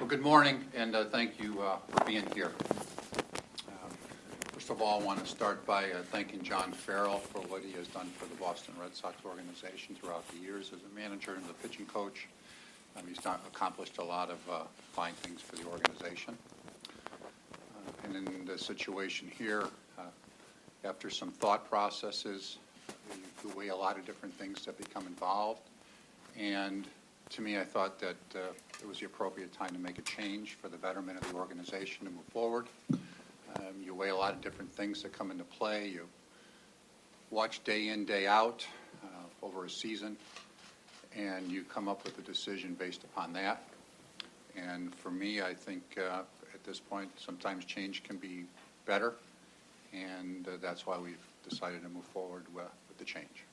Good morning, and thank you for being here. First of all, I want to start by thanking John Farrell for what he has done for the Boston Red Sox organization throughout the years as a manager and the pitching coach. He's accomplished a lot of fine things for the organization. And in the situation here, after some thought processes, you weigh a lot of different things that become involved. And to me, I thought that it was the appropriate time to make a change for the betterment of the organization to move forward. You weigh a lot of different things that come into play. You watch day in, day out over a season, and you come up with a decision based upon that. And for me, I think at this point, sometimes change can be better, and that's why we've decided to move forward with the change.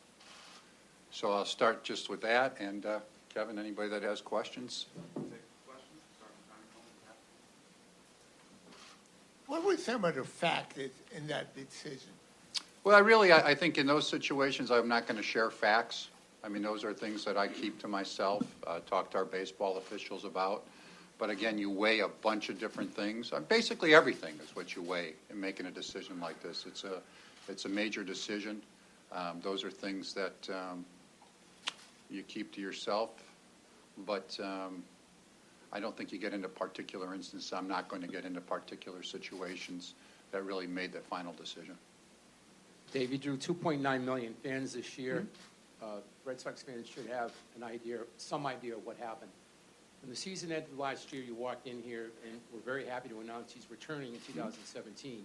So I'll start just with that, and Kevin, anybody that has questions? What was some of the factors in that decision? Well, I think in those situations, I'm not going to share facts. I mean, those are things that I keep to myself, talk to our baseball officials about. But again, you weigh a bunch of different things. Basically, everything is what you weigh in making a decision like this. It's a major decision. Those are things that you keep to yourself. But I don't think you get into particular instances. I'm not going to get into particular situations that really made that final decision. Dave, you drew 2.9 million fans this year. Red Sox fans should have some idea of what happened. When the season ended last year, you walked in here, and we're very happy to announce he's returning in 2017.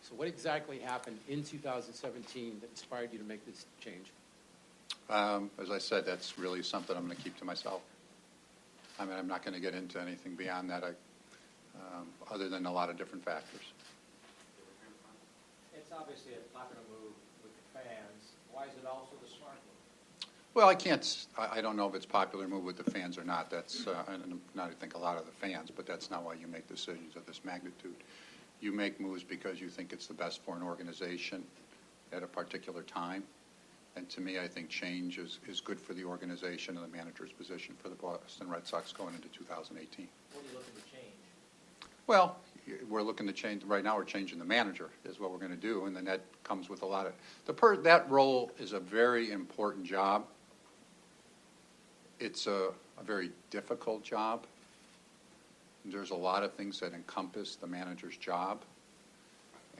So what exactly happened in 2017 that inspired you to make this change? As I said, that's really something I'm going to keep to myself. I mean, I'm not going to get into anything beyond that, other than a lot of different factors. It's obviously a popular move with the fans. Why is it also the smart move? Well, I don't know if it's a popular move with the fans or not. That's not, I think, a lot of the fans, but that's not why you make decisions of this magnitude. You make moves because you think it's the best for an organization at a particular time. And to me, I think change is good for the organization and the manager's position for the Boston Red Sox going into 2018. What are you looking to change? Well, we're looking to change. Right now, we're changing the manager is what we're going to do, and then that comes with a lot of that role is a very important job. It's a very difficult job. There's a lot of things that encompass the manager's job.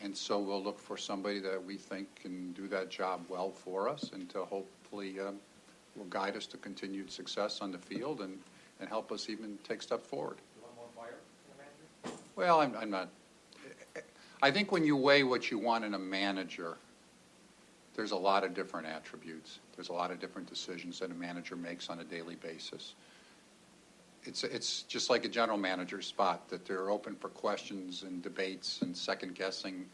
And so we'll look for somebody that we think can do that job well for us and to hopefully will guide us to continued success on the field and help us even take steps forward. You want more fire in the manager? Well, I'm not. I think when you weigh what you want in a manager, there's a lot of different attributes. There's a lot of different decisions that a manager makes on a daily basis. It's just like a general manager's spot, that they're open for questions and debates and second guessing.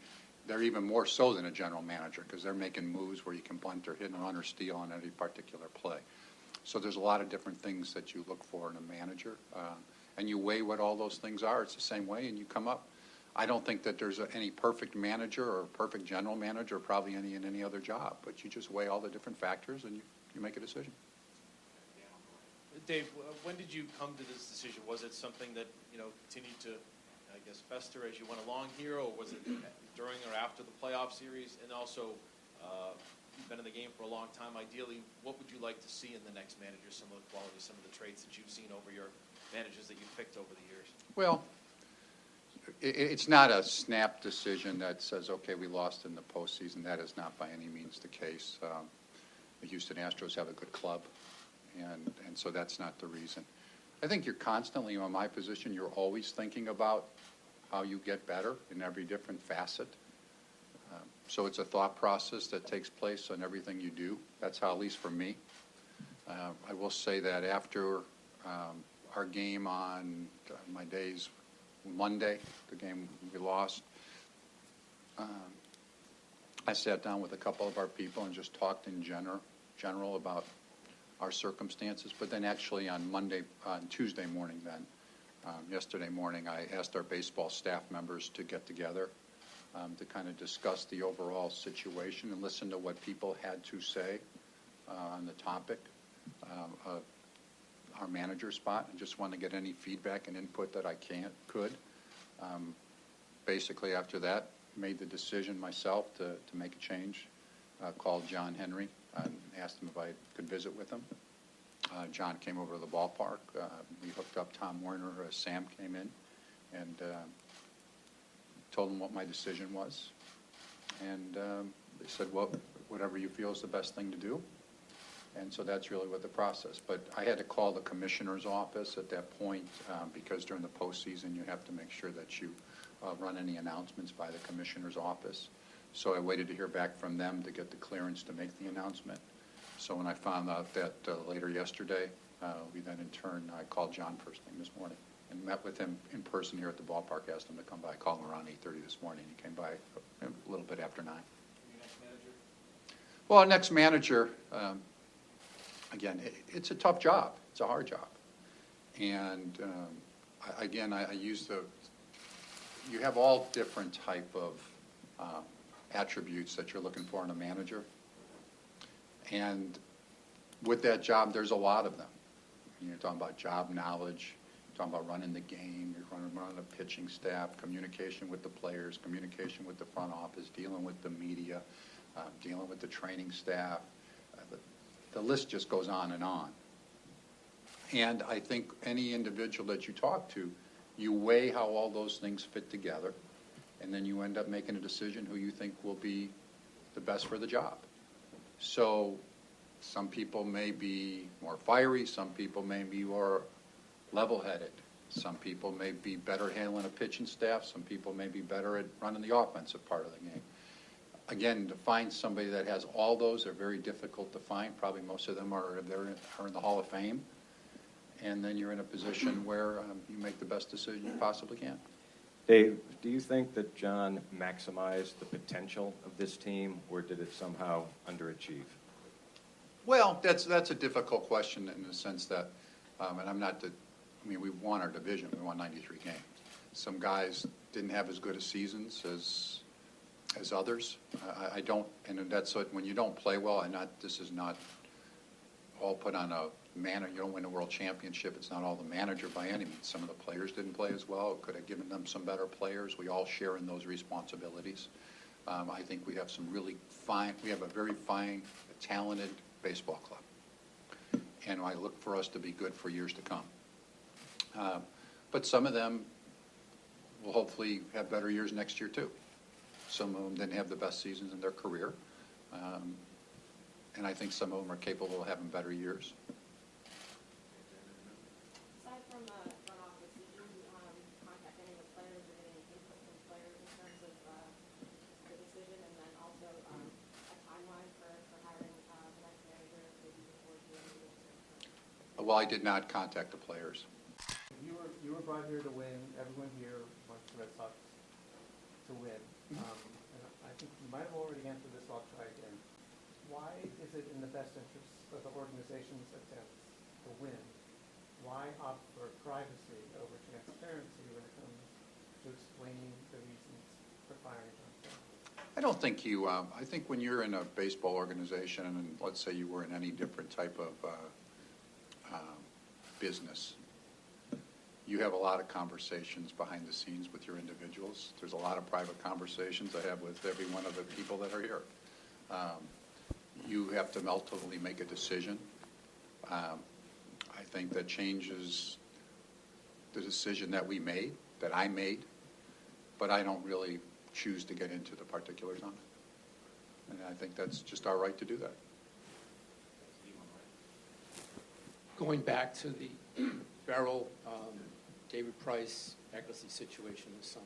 They're even more so than a general manager because they're making moves where you can bunt or hit and run or steal on any particular play. So there's a lot of different things that you look for in a manager, and you weigh what all those things are. It's the same way, and you come up. I don't think that there's any perfect manager or perfect general manager, or probably any in any other job, but you just weigh all the different factors and you make a decision. Dave, when did you come to this decision? Was it something that, continued to, fester as you went along here, or was it during or after the playoff series? And also, you've been in the game for a long time. Ideally, what would you like to see in the next manager, some of the qualities, some of the traits that you've seen over your managers that you've picked over the years? Well, it's not a snap decision that says, okay, we lost in the postseason. That is not by any means the case. The Houston Astros have a good club. And so that's not the reason. I think you're constantly, in my position, you're always thinking about how you get better in every different facet. So it's a thought process that takes place on everything you do. That's how, at least for me. I will say that after our game on my days Monday, the game we lost, I sat down with a couple of our people and just talked in general about our circumstances, but then actually on Tuesday morning yesterday morning, I asked our baseball staff members to get together to kind of discuss the overall situation and listen to what people had to say on the topic. our manager spot and just wanted to get any feedback and input that I could. Basically, after that, made the decision myself to make a change. Called John Henry and asked him if I could visit with him. John came over to the ballpark. We hooked up Tom Warner. Sam came in and told him what my decision was. And they said, well, whatever you feel is the best thing to do. And so that's really what the process. But I had to call the commissioner's office at that point because during the postseason you have to make sure that you run any announcements by the commissioner's office. So I waited to hear back from them to get the clearance to make the announcement. So when I found out that later yesterday, we then in turn, I called John first thing this morning and met with him in person here at the ballpark, asked him to come by. I called him around 8:30 this morning. He came by a little bit after 9. Your next manager? Well, our next manager, again, it's a tough job. It's a hard job. And I use you have all different type of attributes that you're looking for in a manager. And with that job, there's a lot of them. You're talking about job knowledge, you're talking about running the game, you're running a pitching staff, communication with the players, communication with the front office, dealing with the media, dealing with the training staff. The list just goes on and on. And I think any individual that you talk to, you weigh how all those things fit together, and then you end up making a decision who you think will be the best for the job. So some people may be more fiery, some people may be more level-headed, some people may be better handling a pitching staff, some people may be better at running the offensive part of the game. Again, to find somebody that has all those are very difficult to find. Probably most of them are in the Hall of Fame. And then you're in a position where you make the best decision you possibly can. Dave, do you think that John maximized the potential of this team, or did it somehow underachieve? Well, that's a difficult question in the sense that, and I'm not we won our division. We won 93 games. Some guys didn't have as good a seasons as others. I don't, and that's what, when you don't play well, this is not all put on a manager. You don't win a world championship. It's not all the manager by any means. Some of the players didn't play as well. Could have given them some better players. We all share in those responsibilities. I think we have we have a very fine, talented baseball club. And I look for us to be good for years to come. But some of them will hopefully have better years next year too. Some of them didn't have the best seasons in their career. And I think some of them are capable of having better years. Aside from the front office, did you contact any of the players or get any input from players in terms of the decision, and then also a timeline for hiring the next manager, maybe before the end of the season? Well, I did not contact the players. You were brought here to win. Everyone here wants the Red Sox to win. And I think you might have already answered this. I'll try again. Why is it in the best interest of the organization's attempts to win? Why opt for privacy over transparency when it comes to explaining the reasons for firing John Farrell? I don't think I think when you're in a baseball organization, and let's say you were in any different type of business, you have a lot of conversations behind the scenes with your individuals. There's a lot of private conversations I have with every one of the people that are here. You have to ultimately make a decision. I think that changes the decision that I made, but I don't really choose to get into the particulars on it. And I think that's just our right to do that. Going back to the Farrell, David Price, Eckersley situation this summer,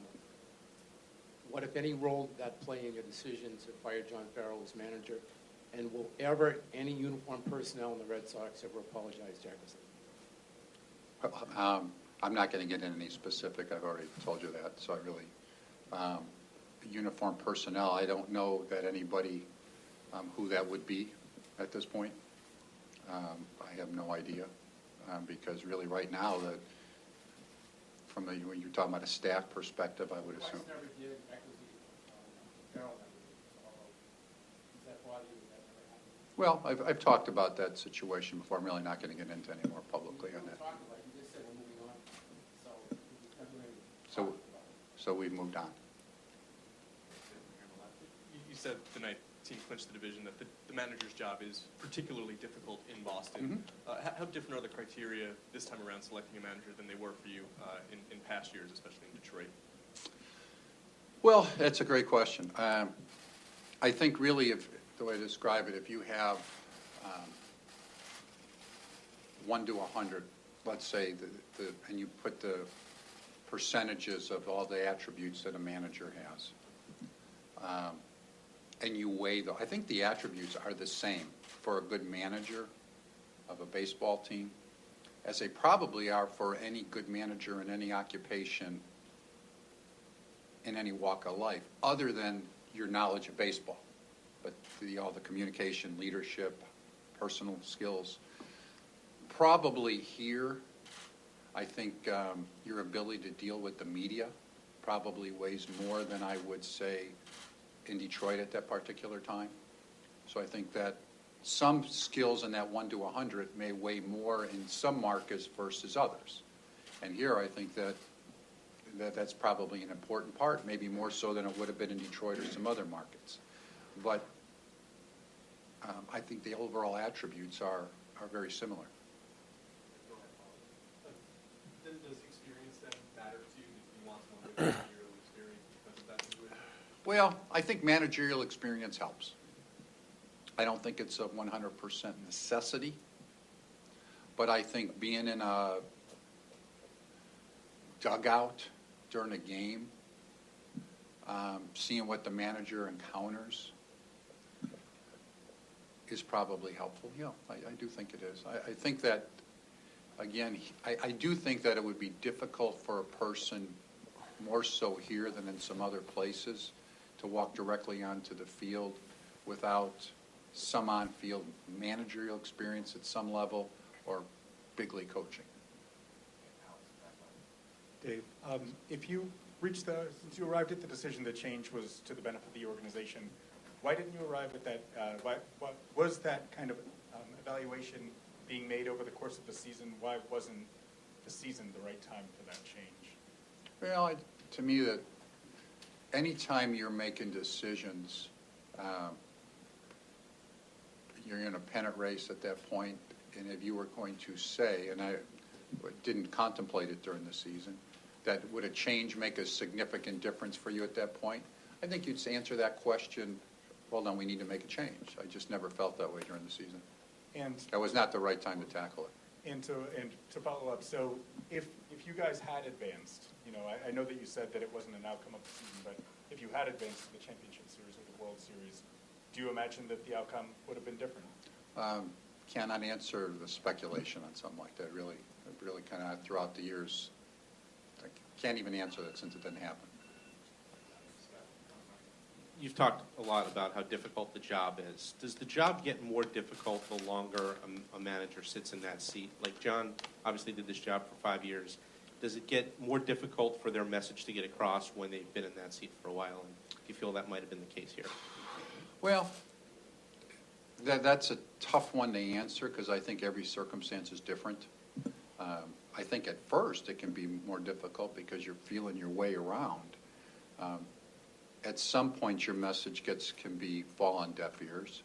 what, if any, role did that play in your decision to fire John Farrell as manager? And will ever any uniformed personnel in the Red Sox ever apologize to Eckersley? I'm not going to get into any specific. I've already told you that. So I really, uniformed personnel, I don't know that anybody who that would be at this point. I have no idea because really right now, when you're talking about a staff perspective, I would assume. Price never did, Eckersley, Farrell never did. So is that body that never happened? Well, I've talked about that situation before. I'm really not going to get into any more publicly on that. You just said we're moving on, so everybody So, talked about it. so we've moved on. You said the night team clinched the division that the manager's job is particularly difficult in Boston. How different are the criteria this time around selecting a manager than they were for you in past years, especially in Detroit? Well, that's a great question. I think really, if the way to describe it, if you have 1 to 100, let's say, and you put the percentages of all the attributes that a manager has, and you weigh them, I think the attributes are the same for a good manager of a baseball team as they probably are for any good manager in any occupation in any walk of life, other than your knowledge of baseball. But all the communication, leadership, personal skills. Probably here, I think your ability to deal with the media probably weighs more than I would say in Detroit at that particular time. So I think that some skills in that 1 to 100 may weigh more in some markets versus others. And here I think that's probably an important part, maybe more so than it would have been in Detroit or some other markets. But I think the overall attributes are very similar. Does experience then matter to you? Do you want someone with managerial experience because of that situation? Well, I think managerial experience helps. I don't think it's a 100% necessity, but I think being in a dugout during a game, seeing what the manager encounters is probably helpful. Yeah, I do think it is. I think that, again, I do think that it would be difficult for a person, more so here than in some other places, to walk directly onto the field without some on-field managerial experience at some level or big league coaching. Dave, if you since you arrived at the decision that change was to the benefit of the organization, why didn't you arrive at that? What was that kind of evaluation being made over the course of the season? Why wasn't the season the right time for that change? Well, to me, that anytime you're making decisions, you're in a pennant race at that point, and if you were going to say, and I didn't contemplate it during the season, that would a change make a significant difference for you at that point? I think you'd answer that question, well, then we need to make a change. I just never felt that way during the season. And That was not the right time to tackle it. And to follow up, so if you guys had advanced, I know that you said that it wasn't an outcome of the season, but if you had advanced to the championship series or the World Series, do you imagine that the outcome would have been different? Cannot answer the speculation on something like that, really kind of throughout the years. I can't even answer that since it didn't happen. You've talked a lot about how difficult the job is. Does the job get more difficult the longer a manager sits in that seat? Like John obviously did this job for 5 years. Does it get more difficult for their message to get across when they've been in that seat for a while? And do you feel that might have been the case here? Well, that's a tough one to answer because I think every circumstance is different. I think at first it can be more difficult because you're feeling your way around. At some point your message can fall on deaf ears.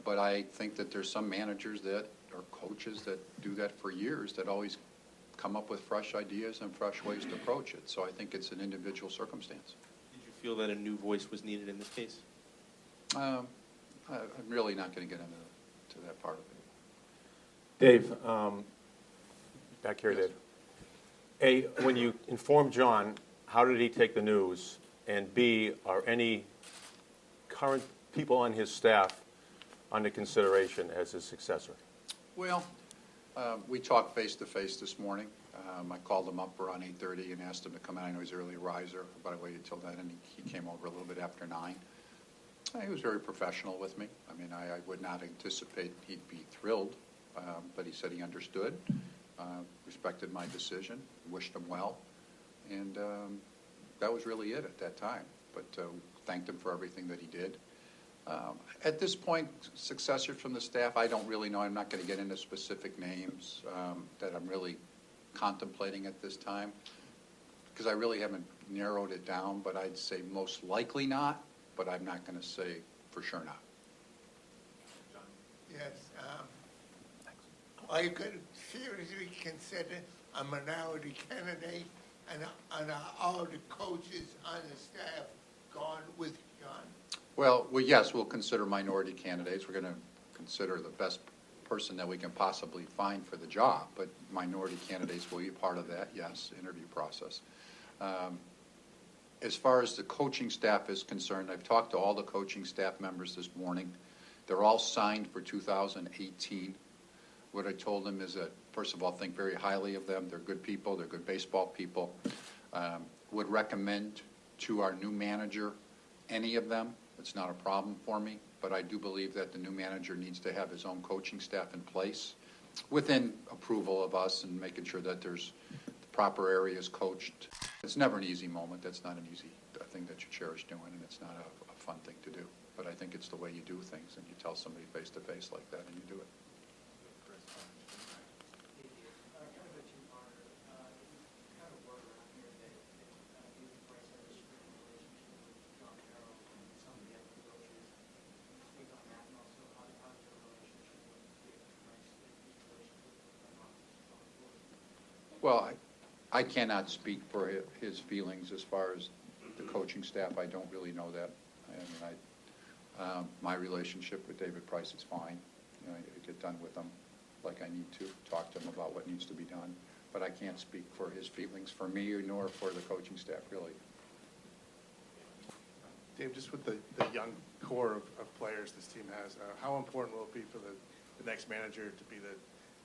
But I think that there's some managers or coaches that do that for years that always come up with fresh ideas and fresh ways to approach it. So I think it's an individual circumstance. Did you feel that a new voice was needed in this case? I'm really not going to get into that part of it. Dave, back here, Dave. A, when you informed John, how did he take the news? And B, are any current people on his staff under consideration as his successor? Well, we talked face-to-face this morning. I called him up around 8:30 and asked him to come in. I know he's an early riser, but I waited till then, and he came over a little bit after 9. He was very professional with me. I mean, I would not anticipate he'd be thrilled, but he said he understood, respected my decision, wished him well, and that was really it at that time. But thanked him for everything that he did. At this point, successors from the staff, I don't really know. I'm not going to get into specific names that I'm really contemplating at this time, because I really haven't narrowed it down, but I'd say most likely not, but I'm not going to say for sure not. Yes. Are you going to seriously consider a minority candidate, and are all the coaches on the staff gone with John? Well, yes, we'll consider minority candidates. We're going to consider the best person that we can possibly find for the job, but minority candidates will be part of that, yes, interview process. As far as the coaching staff is concerned, I've talked to all the coaching staff members this morning. They're all signed for 2018. What I told them is that, first of all, think very highly of them. They're good people. They're good baseball people. Would recommend to our new manager any of them. It's not a problem for me, but I do believe that the new manager needs to have his own coaching staff in place within approval of us and making sure that there's the proper areas coached. It's never an easy moment. That's not an easy thing that you cherish doing, and it's not a fun thing to do. But I think it's the way you do things, and you tell somebody face to face like that, and you do it. Well, I cannot speak for his feelings as far as the coaching staff. I don't really know that. I mean, my relationship with David Price is fine. You know, I get done with him like I need to, talk to him about what needs to be done. But I can't speak for his feelings for me nor for the coaching staff, really. Dave, just with the young core of players this team has, how important will it be for the next manager to be the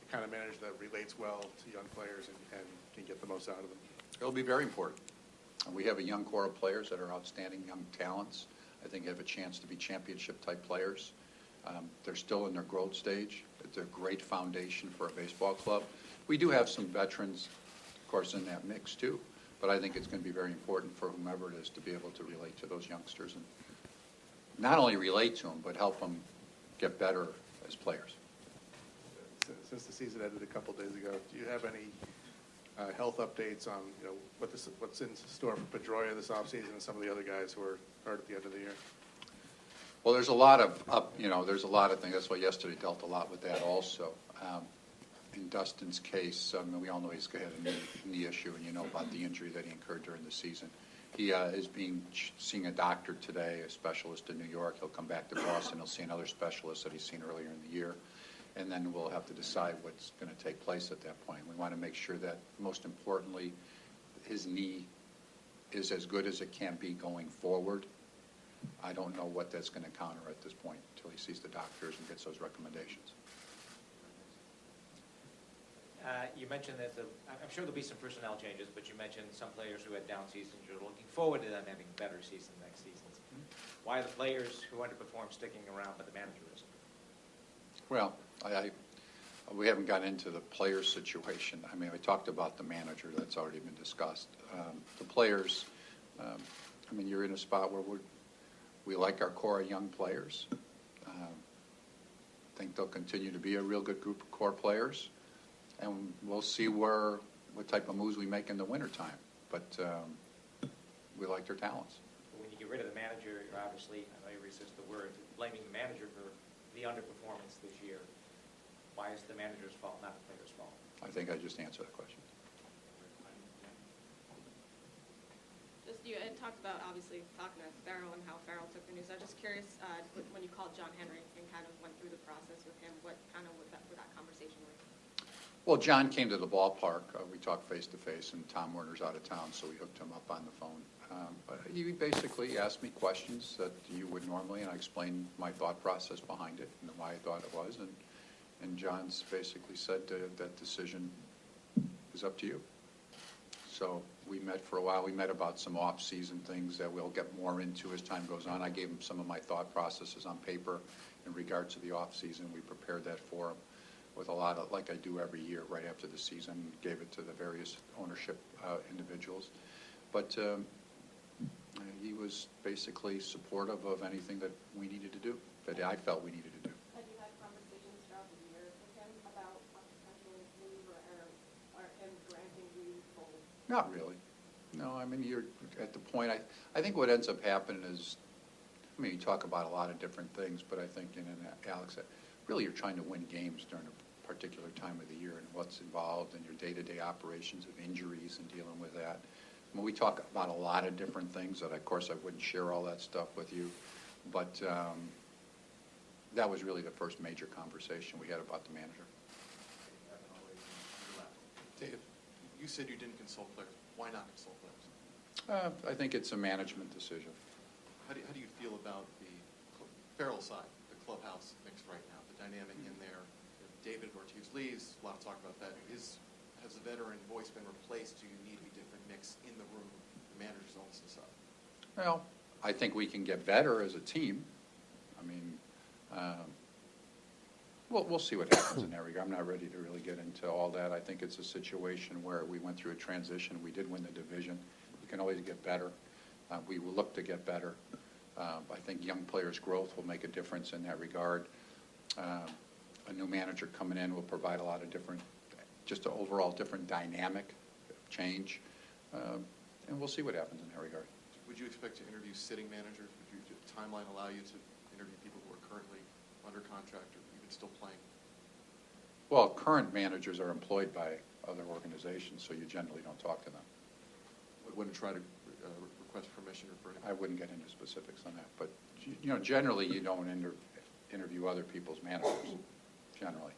kind of manager that relates well to young players and can get the most out of them? It'll be very important. We have a young core of players that are outstanding young talents. I think have a chance to be championship-type players. They're still in their growth stage. They're a great foundation for a baseball club. We do have some veterans, of course, in that mix, too. But I think it's going to be very important for whomever it is to be able to relate to those youngsters and not only relate to them, but help them get better as players. Since the season ended a couple days ago, do you have any health updates on what's in store for Pedroia this offseason and some of the other guys who are hurt at the end of the year? Well, there's a lot of there's a lot of things. That's why yesterday dealt a lot with that also. In Dustin's case, we all know he's had a knee issue, and you know about the injury that he incurred during the season. He is seeing a doctor today, a specialist in New York. He'll come back to Boston. He'll see another specialist that he's seen earlier in the year. And then we'll have to decide what's going to take place at that point. We want to make sure that, most importantly, his knee is as good as it can be going forward. I don't know what that's going to counter at this point until he sees the doctors and gets those recommendations. You mentioned that I'm sure there'll be some personnel changes, but you mentioned some players who had down seasons. You're looking forward to them having better seasons next season. Why are the players who underperform sticking around, but the manager isn't? Well, we haven't gotten into the players' situation. I mean, we talked about the manager. That's already been discussed. The players, I mean, you're in a spot where we like our core of young players. I think they'll continue to be a real good group of core players. And we'll see what type of moves we make in the wintertime. But we like their talents. When you get rid of the manager, you're obviously, I know you resist the word, blaming the manager for the underperformance this year. Why is the manager's fault, not the player's fault? I think I just answered that question. Just you had talked about, obviously, talking to Farrell and how Farrell took the news. I'm just curious, when you called John Henry and kind of went through the process with him, what kind of was that conversation like? Well, John came to the ballpark. We talked face-to-face, and Tom Werner's out of town, so we hooked him up on the phone. He basically asked me questions that you would normally, and I explained my thought process behind it and why I thought it was. And John's basically said that decision is up to you. So we met for a while. We met about some off-season things that we'll get more into as time goes on. I gave him some of my thought processes on paper in regard to the off-season. We prepared that for him with a lot of, like I do every year right after the season, gave it to the various ownership individuals. But He was basically supportive of anything that we needed to do, that I felt we needed to do. Have you had conversations throughout the years with him about a potential move or him granting you full? Not really. No, I mean, you're at the point, I think what ends up happening is, I mean, you talk about a lot of different things, but I think, and Alex, really you're trying to win games during a particular time of the year and what's involved in your day-to-day operations of injuries and dealing with that. I mean, we talk about a lot of different things that, of course, I wouldn't share all that stuff with you, but that was really the first major conversation we had about the manager. Dave, you said you didn't consult players. Why not consult players? I think it's a management decision. How do you feel about the Farrell side, the clubhouse mix right now, the dynamic in there? David Ortiz leaves, a lot of talk about that. Has the veteran voice been replaced? Do you need a different mix in the room? The manager's also decide. Well, I think we can get better as a team. I mean, we'll see what happens in that regard. I'm not ready to really get into all that. I think it's a situation where we went through a transition. We did win the division. We can always get better. We will look to get better. I think young players' growth will make a difference in that regard. A new manager coming in will provide a lot of different, just an overall different dynamic change. And we'll see what happens in that regard. Would you expect to interview sitting managers? Would your timeline allow you to interview people who are currently under contract or even still playing? Well, current managers are employed by other organizations, so you generally don't talk to them. Wouldn't try to request permission or for anything? I wouldn't get into specifics on that, but you know, generally you don't interview other people's managers. Generally.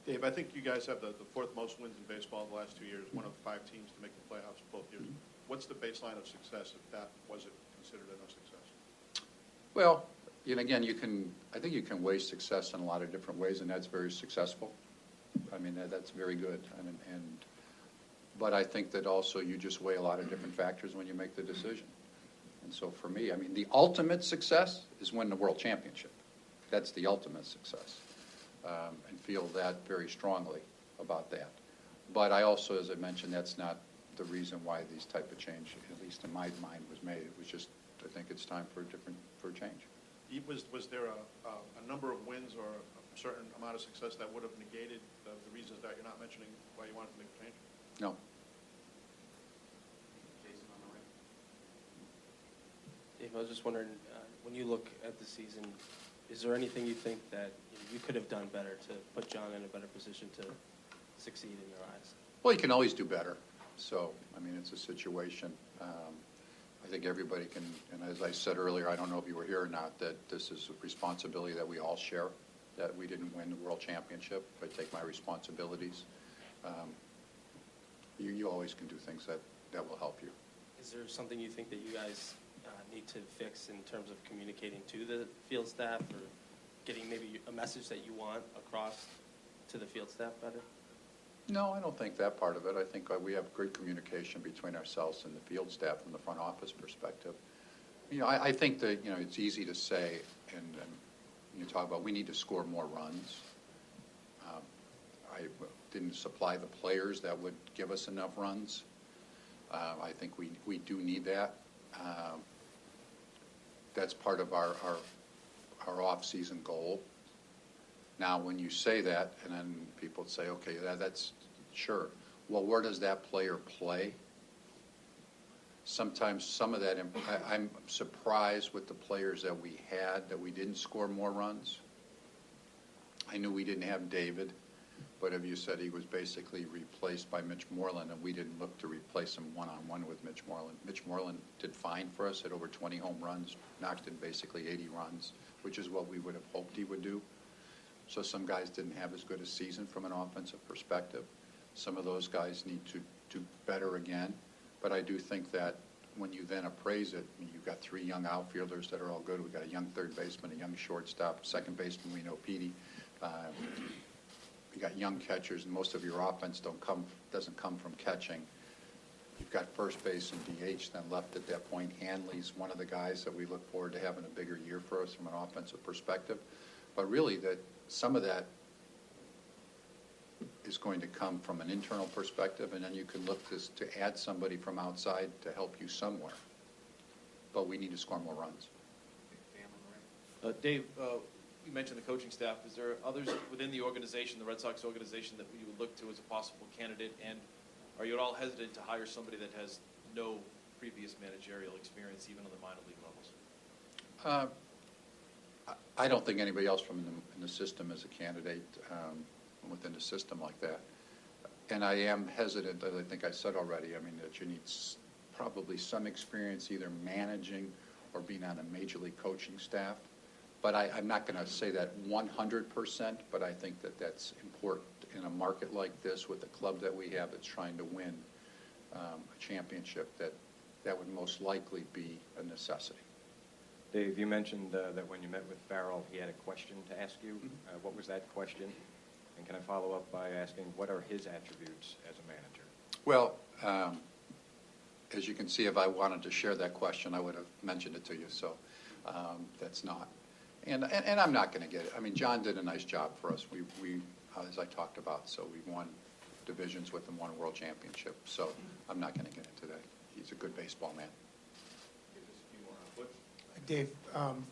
Dave, I think you guys have the fourth most wins in baseball the last 2 years, one of 5 teams to make the playoffs both years. What's the baseline of success if that wasn't considered enough success? Well, and again, I think you can weigh success in a lot of different ways, and that's very successful. I mean, that's very good. But I think that also you just weigh a lot of different factors when you make the decision. And so for me, I mean, the ultimate success is win the world championship. That's the ultimate success. And feel that very strongly about that. But I also, as I mentioned, that's not the reason why these type of change, at least in my mind, was made. It was just, I think it's time for a change. Was there a number of wins or a certain amount of success that would have negated the reasons that you're not mentioning why you wanted to make a change? No. Jason on the right. Dave, I was just wondering, when you look at the season, is there anything you think that you could have done better to put John in a better position to succeed in your eyes? Well, you can always do better. So, I mean, it's a situation. I think everybody can, and as I said earlier, I don't know if you were here or not, that this is a responsibility that we all share, that we didn't win the world championship. I take my responsibilities. You always can do things that will help you. Is there something you think that you guys need to fix in terms of communicating to the field staff or getting maybe a message that you want across to the field staff better? No, I don't think that part of it. I think we have great communication between ourselves and the field staff from the front office perspective. You know, I think that, you know, it's easy to say, and you talk about we need to score more runs. I didn't supply the players that would give us enough runs. I think we do need that. That's part of our off-season goal. Now, when you say that, and then people say, okay, that's sure. Well, where does that player play? Sometimes some of that, I'm surprised with the players that we had that we didn't score more runs. I knew we didn't have David, but if you said he was basically replaced by Mitch Moreland, and we didn't look to replace him one-on-one with Mitch Moreland. Mitch Moreland did fine for us at over 20 home runs, knocked in basically 80 runs, which is what we would have hoped he would do. So some guys didn't have as good a season from an offensive perspective. Some of those guys need to do better again. But I do think that when you then appraise it, you've got 3 young outfielders that are all good. We've got a young third baseman, a young shortstop, second baseman, we know Petey. You got young catchers, and most of your offense doesn't come from catching. You've got first base and DH then left at that point. Hanley's one of the guys that we look forward to having a bigger year for us from an offensive perspective. But really, that some of that is going to come from an internal perspective, and then you can look to add somebody from outside to help you somewhere. But we need to score more runs. Dave, you mentioned the coaching staff. Is there others within the organization, the Red Sox organization, that you would look to as a possible candidate? And are you at all hesitant to hire somebody that has no previous managerial experience, even on the minor league levels? I don't think anybody else from in the system is a candidate within the system like that. And I am hesitant, as I think I said already, I mean, that you need probably some experience either managing or being on a major league coaching staff. But I'm not going to say that 100%, but I think that that's important in a market like this with the club that we have that's trying to win a championship, that would most likely be a necessity. Dave, you mentioned that when you met with Farrell, he had a question to ask you. What was that question? And can I follow up by asking, what are his attributes as a manager? Well, as you can see, if I wanted to share that question, I would have mentioned it to you, so that's not. And I'm not going to get it. I mean, John did a nice job for us. We as I talked about, so we won divisions with him, won a world championship. So I'm not going to get into that. He's a good baseball man. Dave,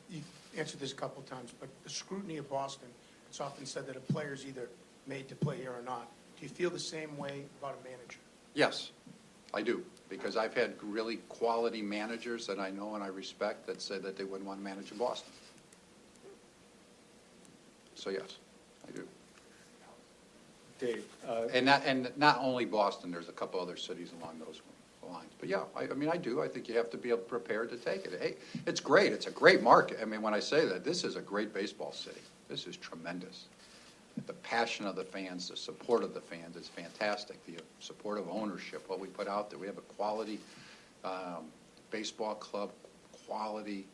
you've answered this a couple times, but the scrutiny of Boston, it's often said that a player's either made to play here or not. Do you feel the same way about a manager? Yes, I do, because I've had really quality managers that I know and I respect that said that they wouldn't want to manage in Boston. So yes, I do. Dave. And not only Boston, there's a couple other cities along those lines. But yeah, I mean, I do. I think you have to be prepared to take it. Hey, it's great. It's a great market. I mean, when I say that, this is a great baseball city. This is tremendous. The passion of the fans, the support of the fans is fantastic. The support of ownership, what we put out there. We have a quality baseball club, quality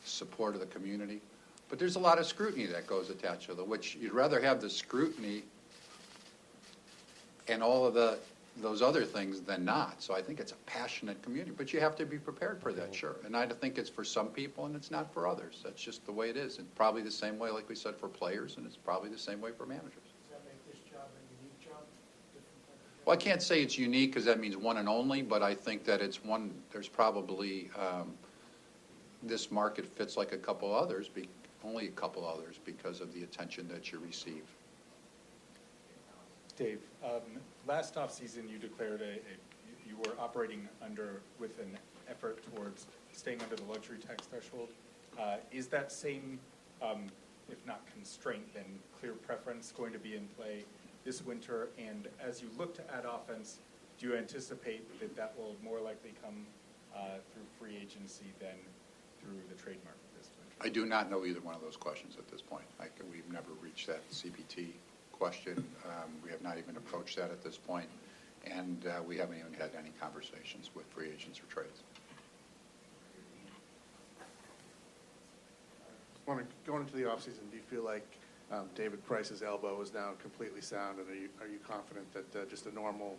support of the community. But there's a lot of scrutiny that goes attached to it, which you'd rather have the scrutiny and all of those other things than not. So I think it's a passionate community, but you have to be prepared for that, sure. And I think it's for some people and it's not for others. That's just the way it is. And probably the same way, like we said, for players, and it's probably the same way for managers. Does that make this job a unique job? Well, I can't say it's unique because that means one and only, but I think that it's one, there's probably, this market fits like a couple others, only a couple others because of the attention that you receive. Dave, last offseason you declared you were operating with an effort towards staying under the luxury tax threshold. Is that same, if not constraint, then clear preference going to be in play this winter? And as you look to add offense, do you anticipate that will more likely come through free agency than through the trademark this winter? I do not know either one of those questions at this point. We've never reached that CPT question. We have not even approached that at this point, and we haven't even had any conversations with free agents or trades. Going into the offseason, do you feel like David Price's elbow is now completely sound, and are you confident that just a normal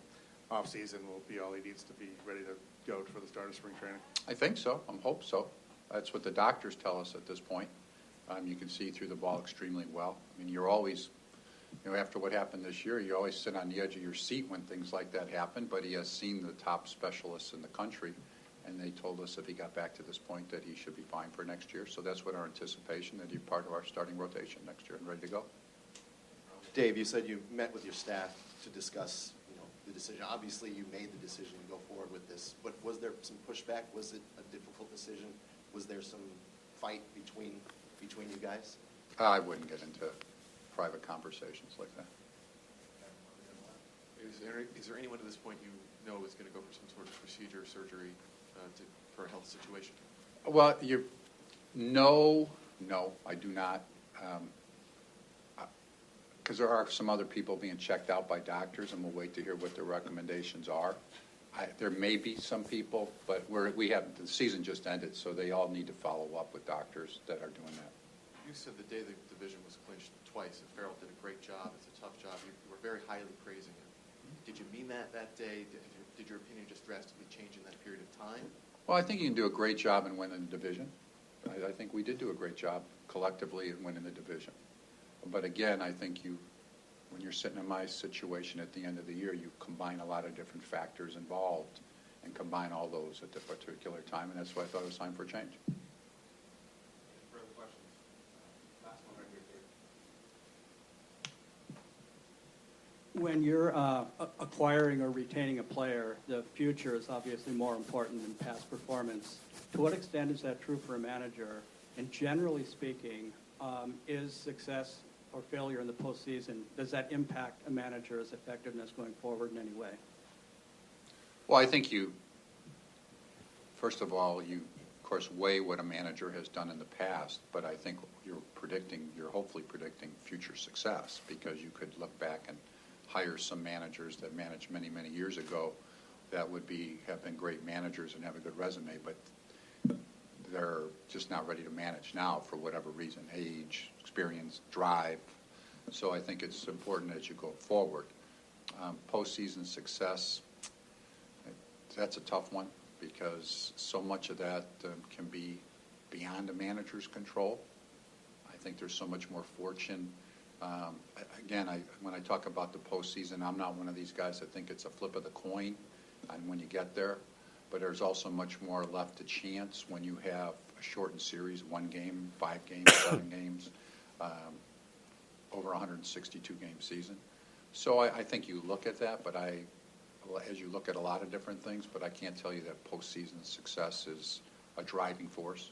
offseason will be all he needs to be ready to go for the start of spring training? I think so. I hope so. That's what the doctors tell us at this point. You can see through the ball extremely well. I mean, you're always, after what happened this year, you always sit on the edge of your seat when things like that happen, but he has seen the top specialists in the country, and they told us if he got back to this point that he should be fine for next year. So that's what our anticipation, that he's part of our starting rotation next year and ready to go. Dave, you said you met with your staff to discuss, the decision. Obviously, you made the decision to go forward with this, but was there some pushback? Was it a difficult decision? Was there some fight between you guys? I wouldn't get into private conversations like that. Is there anyone at this point you know is going to go for some sort of procedure, surgery for a health situation? Well, no, I do not. Because there are some other people being checked out by doctors, and we'll wait to hear what their recommendations are. There may be some people, but the season just ended, so they all need to follow up with doctors that are doing that. You said the day the division was clinched twice, and Farrell did a great job. It's a tough job. You were very highly praising him. Did you mean that day? Did your opinion just drastically change in that period of time? Well, I think you can do a great job in winning the division. I think we did do a great job collectively in winning the division. But again, I think when you're sitting in my situation at the end of the year, you combine a lot of different factors involved and combine all those at the particular time, and that's why I thought it was time for a change. Further questions? Last one right here, When you're acquiring or retaining a player, the future is obviously more important than past performance. To what extent is that true for a manager? And generally speaking, is success or failure in the postseason, does that impact a manager's effectiveness going forward in any way? Well, I think first of all, you, of course, weigh what a manager has done in the past, but I think you're hopefully predicting future success, because you could look back and hire some managers that managed many, many years ago that have been great managers and have a good resume, but they're just not ready to manage now for whatever reason, age, experience, drive. So I think it's important as you go forward. Postseason success, that's a tough one, because so much of that can be beyond a manager's control. I think there's so much more fortune. Again, when I talk about the postseason, I'm not one of these guys that think it's a flip of the coin and when you get there, but there's also much more left to chance when you have a shortened series, 1 game, 5 games, 7 games, over 162-game season. So I think you look at that, but as you look at a lot of different things, but I can't tell you that postseason success is a driving force.